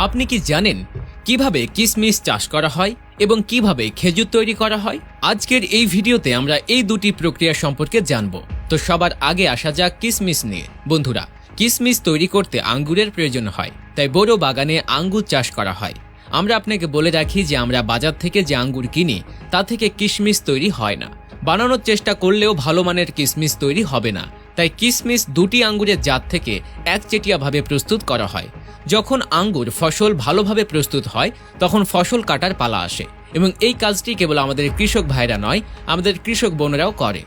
আপনি কি জানেন কিভাবে কিশমিশ চাষ করা হয় এবং কিভাবে খেজুর তৈরি করা হয়? আজকের এই ভিডিওতে আমরা এই দুটি প্রক্রিয়া সম্পর্কে জানব। তো সবার আগে আসা যাক কিশমিশ নিয়ে। বন্ধুরা, কিশমিশ তৈরি করতে আঙ্গুরের প্রয়োজন হয়, তাই বড় বাগানে আঙ্গুর চাষ করা হয়। আমরা আপনাকে বলে রাখি যে আমরা বাজার থেকে যে আঙ্গুর কিনি তা থেকে কিশমিশ তৈরি হয় না। বানানোর চেষ্টা করলেও ভালো মানের কিশমিশ তৈরি হবে না। তাই কিশমিশ দুটি আঙ্গুরের জাত থেকে একচেটিয়াভাবে প্রস্তুত করা হয়। যখন আঙ্গুর ফসল ভালোভাবে প্রস্তুত হয় তখন ফসল কাটার পালা আসে, এবং এই কাজটি কেবল আমাদের কৃষক ভাইরা নয়, আমাদের কৃষক বোনেরাও করে।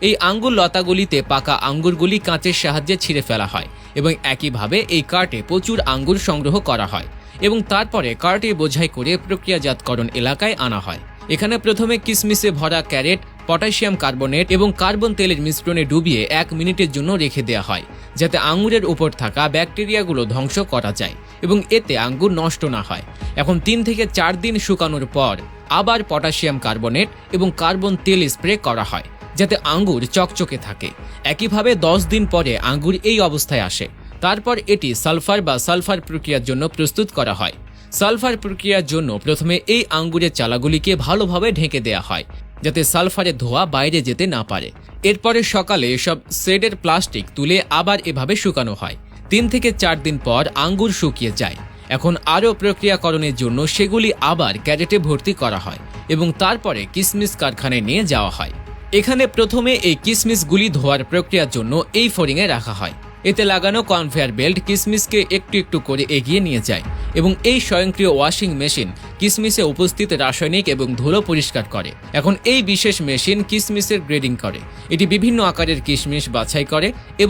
এই আঙ্গুর লতাগুলিতে পাকা আঙ্গুরগুলি কাঁচের সাহায্যে ছিঁড়ে ফেলা হয় এবং একইভাবে এই কার্টে প্রচুর আঙ্গুর সংগ্রহ করা হয় এবং তারপরে কার্টে বোঝাই করে প্রক্রিয়াজাতকরণ এলাকায় আনা হয়। এখানে প্রথমে কিশমিশে ভরা ক্যারেট পটাশিয়াম কার্বনেট এবং কার্বন তেলের মিশ্রণে ডুবিয়ে 1 মিনিটের জন্য রেখে দেওয়া হয়, যাতে আঙ্গুরের উপর থাকা ব্যাকটেরিয়াগুলো ধ্বংস করা যায় এবং এতে আঙ্গুর নষ্ট না হয়। এখন 3 থেকে 4 দিন শুকানোর পর আবার পটাশিয়াম কার্বনেট এবং কার্বন তেল স্প্রে করা হয়, যাতে আঙ্গুর চকচকে থাকে। একইভাবে 10 দিন পরে আঙ্গুর এই অবস্থায় আসে। তারপর এটি সালফার প্রক্রিয়ার জন্য প্রস্তুত করা হয়। সালফার প্রক্রিয়ার জন্য প্রথমে এই আঙ্গুরের চালাগুলিকে ভালোভাবে ঢেকে দেওয়া হয়, যাতে সালফারের ধোঁয়া বাইরে যেতে না পারে। এরপরে সকালে সব শেডের প্লাস্টিক তুলে আবার এভাবে শুকানো হয়। 3 থেকে 4 দিন পর আঙ্গুর শুকিয়ে যায়। এখন আরও প্রক্রিয়াকরণের জন্য সেগুলি আবার ক্যারেটে ভর্তি করা হয় এবং তারপরে কিশমিশ কারখানায় নিয়ে যাওয়া হয়। এখানে প্রথমে এই কিশমিশগুলি ধোয়ার প্রক্রিয়ার জন্য এই ফোরিংয়ে রাখা হয়। এতে লাগানো কনভেয়ার বেল্ট কিশমিশকে একটু একটু করে এগিয়ে নিয়ে যায় এবং এই স্বয়ংক্রিয় ওয়াশিং মেশিন কিশমিশে উপস্থিত রাসায়নিক এবং ধুলো পরিষ্কার করে। এখন এই বিশেষ মেশিন কিশমিশের গ্রেডিং করে। এটি বিভিন্ন আকারের কিশমিশ বাছাই করে এবং